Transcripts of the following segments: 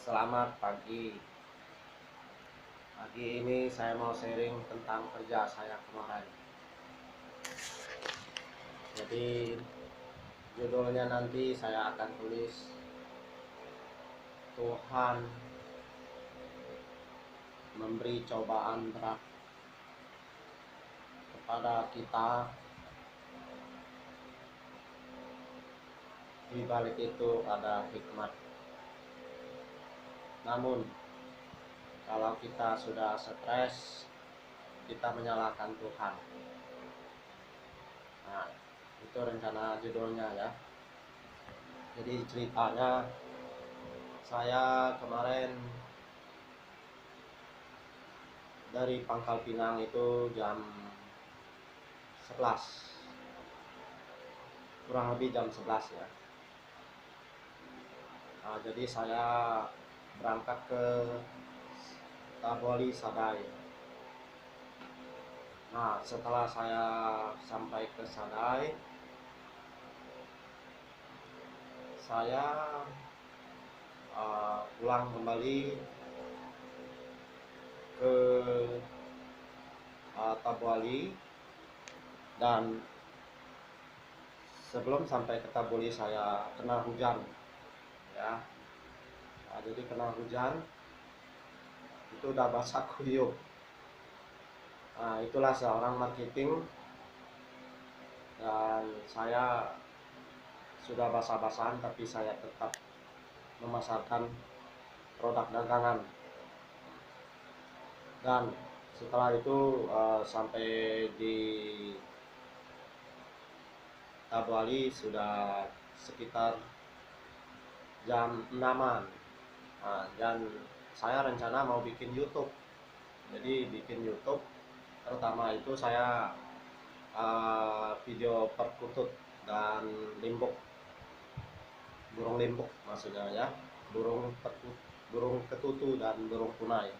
Selamat pagi. Pagi ini saya mau sharing tentang kerja saya kemarin. Jadi judulnya nanti saya akan tulis Tuhan memberi cobaan berat kepada kita. Di balik itu ada hikmat. Namun kalau kita sudah stres, kita menyalahkan Tuhan. Nah, itu rencana judulnya ya. Jadi ceritanya saya kemarin dari Pangkal Pinang itu jam 11, kurang lebih jam 11 ya. Nah, jadi saya berangkat ke Taboli Sadai. Nah, setelah saya sampai ke Sadai, saya pulang kembali ke Taboli. Dan sebelum sampai ke Taboli saya kena hujan ya. Nah, jadi kena hujan itu udah basah kuyup. Nah, itulah seorang marketing, dan saya sudah basah-basahan tapi saya tetap memasarkan produk dagangan. Dan setelah itu sampai di Tabali sudah sekitar jam 6-an. Nah, dan saya rencana mau bikin YouTube. Jadi bikin YouTube, pertama itu saya video perkutut dan limbuk, burung limbuk maksudnya ya, burung ketutu dan burung punai.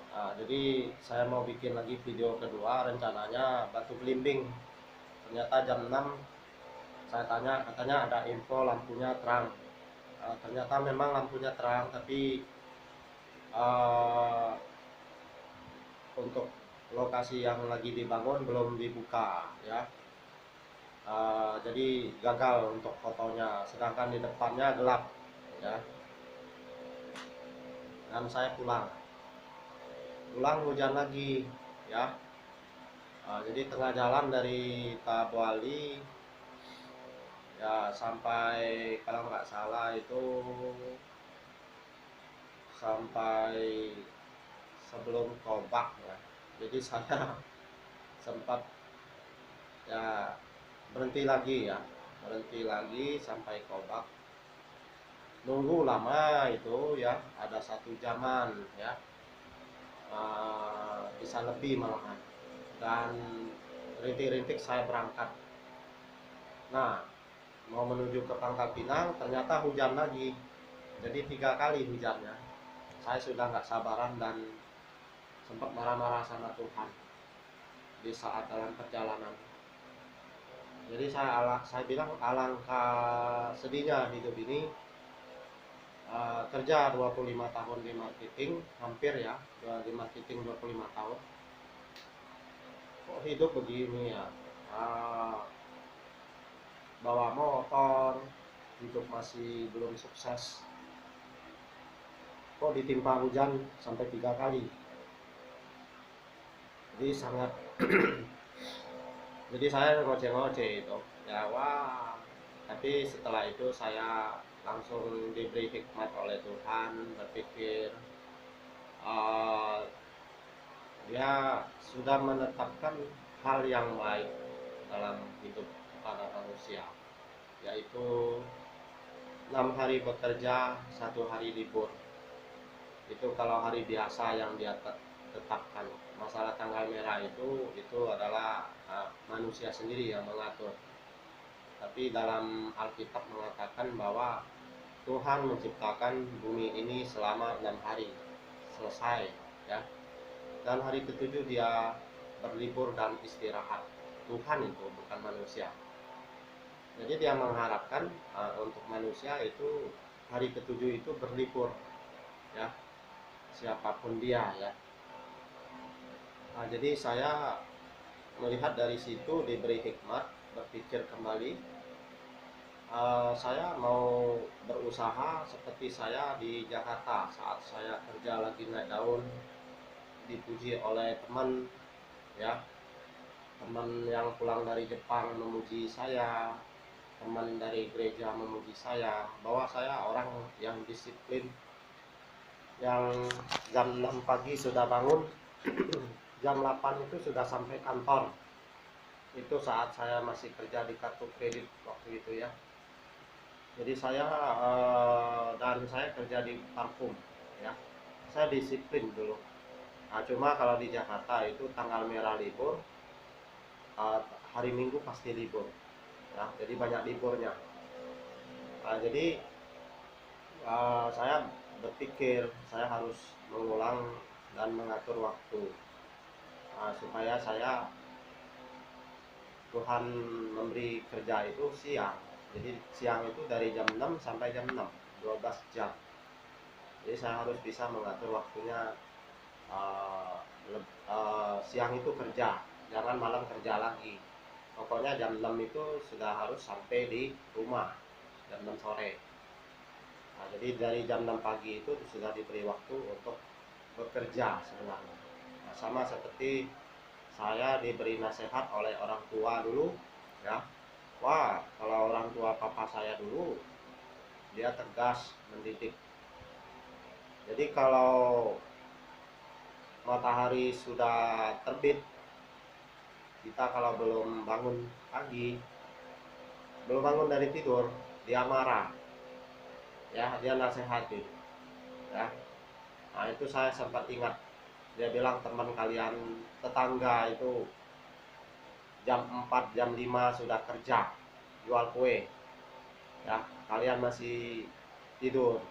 Nah, jadi saya mau bikin lagi video kedua, rencananya batu belimbing. Ternyata jam 6 saya tanya, katanya ada info lampunya terang. Ternyata memang lampunya terang, tapi uh, untuk lokasi yang lagi dibangun belum dibuka ya. Jadi gagal untuk fotonya, sedangkan di depannya gelap ya. Dan saya pulang hujan lagi ya. Jadi tengah jalan dari Tabali ya sampai, kalau nggak salah itu sampai sebelum Kobak ya. Jadi saya sempat ya berhenti lagi sampai Kobak, nunggu lama itu ya, ada 1 jaman ya, bisa lebih malahan. Dan rintik-rintik saya berangkat. Nah, mau menuju ke Pangkal Pinang ternyata hujan lagi, jadi 3 kali hujannya. Saya sudah nggak sabaran dan sempat marah-marah sama Tuhan di saat dalam perjalanan. Jadi saya bilang alangkah sedihnya hidup ini, kerja 25 tahun di marketing, hampir ya, di marketing 25 tahun. Kok hidup begini ya, bawa motor, hidup masih belum sukses, kok ditimpa hujan sampai 3 kali. Jadi sangat jadi saya ngoceh-ngoceh itu ya, wah. Tapi setelah itu saya langsung diberi hikmat oleh Tuhan, berpikir dia sudah menetapkan hal yang baik dalam hidup para manusia, yaitu 6 hari bekerja, 1 hari libur. Itu kalau hari biasa yang dia tetapkan. Masalah tanggal merah itu adalah manusia sendiri yang mengatur. Tapi dalam Alkitab mengatakan bahwa Tuhan menciptakan bumi ini selama 6 hari, selesai ya. Dan hari ketujuh dia berlibur dan istirahat. Tuhan itu, bukan manusia. Jadi dia mengharapkan untuk manusia itu hari ketujuh itu berlibur, ya, siapapun dia, ya. Nah, jadi saya melihat dari situ diberi hikmat, berpikir kembali, saya mau berusaha seperti saya di Jakarta saat saya kerja lagi naik daun, dipuji oleh teman, ya, teman yang pulang dari Jepang memuji saya, teman dari gereja memuji saya bahwa saya orang yang disiplin, yang jam 6 pagi sudah bangun, jam 8 itu sudah sampai kantor. Itu saat saya masih kerja di kartu kredit waktu itu, ya. Jadi saya dan saya kerja di parfum, ya. Saya disiplin dulu. Nah, cuma kalau di Jakarta itu tanggal merah libur, uh, hari Minggu pasti libur, ya. Jadi banyak liburnya. Nah, jadi saya berpikir saya harus mengulang dan mengatur waktu, supaya saya, Tuhan memberi kerja itu siang. Jadi siang itu dari jam 6 sampai jam 6, 12 jam. Jadi saya harus bisa mengatur waktunya, uh, siang itu kerja, jangan malam kerja lagi. Pokoknya jam 6 itu sudah harus sampai di rumah, jam 6 sore. Nah, jadi dari jam 6 pagi itu sudah diberi waktu untuk bekerja sebenarnya. Nah, sama seperti saya diberi nasihat oleh orang tua dulu, ya. Wah, kalau orang tua papa saya dulu, dia tegas mendidik. Jadi kalau matahari sudah terbit, kita kalau belum bangun pagi, belum bangun dari tidur, dia marah, ya, dia nasihatin, ya. Nah, itu saya sempat ingat, dia bilang teman kalian tetangga itu jam 4 jam 5 sudah kerja jual kue, ya, kalian masih tidur.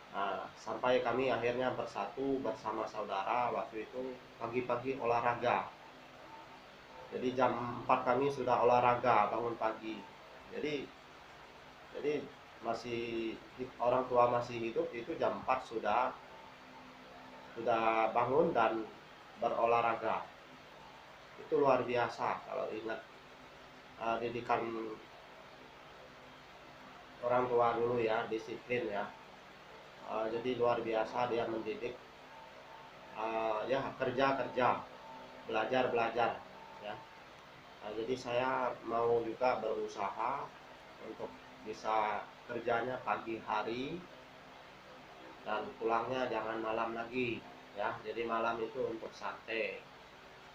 Nah, sampai kami akhirnya bersatu bersama saudara waktu itu pagi-pagi olahraga. Jadi jam 4 kami sudah olahraga bangun pagi. Jadi jadi masih, orang tua masih hidup itu jam 4 sudah bangun dan berolahraga. Itu luar biasa kalau ingat didikan orang tua dulu, ya, disiplin, ya. Jadi luar biasa dia mendidik, ya, kerja kerja, belajar belajar, ya. Nah, jadi saya mau juga berusaha untuk bisa kerjanya pagi hari dan pulangnya jangan malam lagi, ya. Jadi malam itu untuk santai,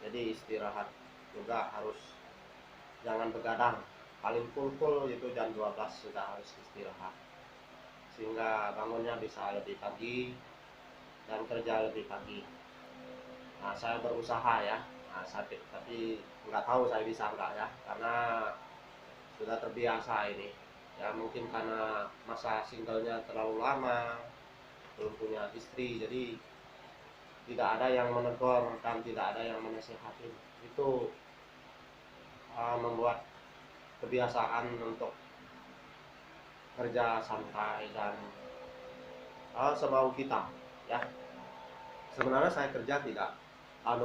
jadi istirahat juga harus, jangan begadang. Paling full itu jam 12 sudah harus istirahat, sehingga bangunnya bisa lebih pagi dan kerja lebih pagi. Nah, saya berusaha, ya. Nah, tapi nggak tahu saya bisa nggak, ya, karena sudah terbiasa ini, ya. Mungkin karena masa singlenya terlalu lama, belum punya istri, jadi tidak ada yang menegur dan tidak ada yang menasehati. Itu membuat kebiasaan untuk kerja santai dan semau kita, ya. Sebenarnya saya kerja tidak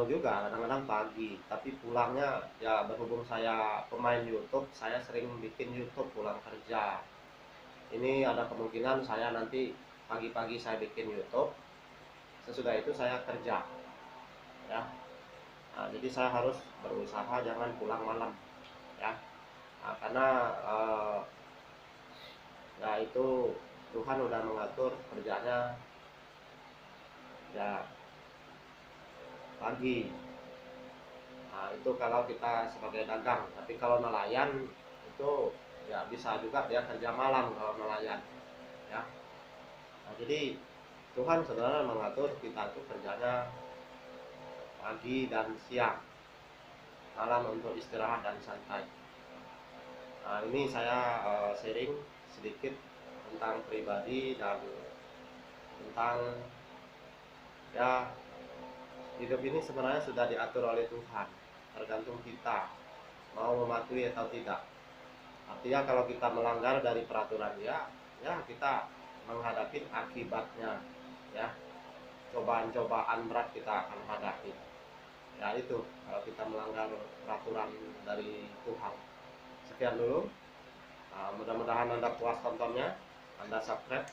juga kadang-kadang pagi, tapi pulangnya, ya, berhubung saya pemain YouTube, saya sering bikin YouTube pulang kerja. Ini ada kemungkinan saya nanti pagi-pagi saya bikin YouTube, sesudah itu saya kerja, ya. Nah, jadi saya harus berusaha jangan pulang malam, ya. Nah, karena ya itu Tuhan udah mengatur kerjanya, ya, pagi. Nah, itu kalau kita sebagai dagang, tapi kalau nelayan itu, ya, bisa juga dia kerja malam kalau nelayan, ya. Nah, jadi Tuhan sebenarnya mengatur kita itu kerjanya pagi dan siang, malam untuk istirahat dan santai. Nah, ini saya sharing sedikit tentang pribadi dan tentang, ya, hidup ini sebenarnya sudah diatur oleh Tuhan, tergantung kita mau mematuhi atau tidak. Artinya kalau kita melanggar dari peraturan dia, ya kita menghadapi akibatnya, ya cobaan-cobaan berat kita akan hadapi. Ya itu kalau kita melanggar peraturan dari Tuhan. Sekian dulu. Mudah-mudahan Anda puas tontonnya. Anda subscribe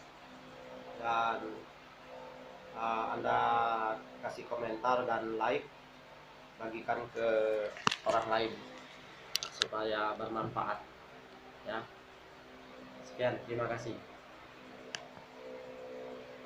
dan Anda kasih komentar dan like, bagikan ke orang lain supaya bermanfaat, ya. Sekian, terima kasih.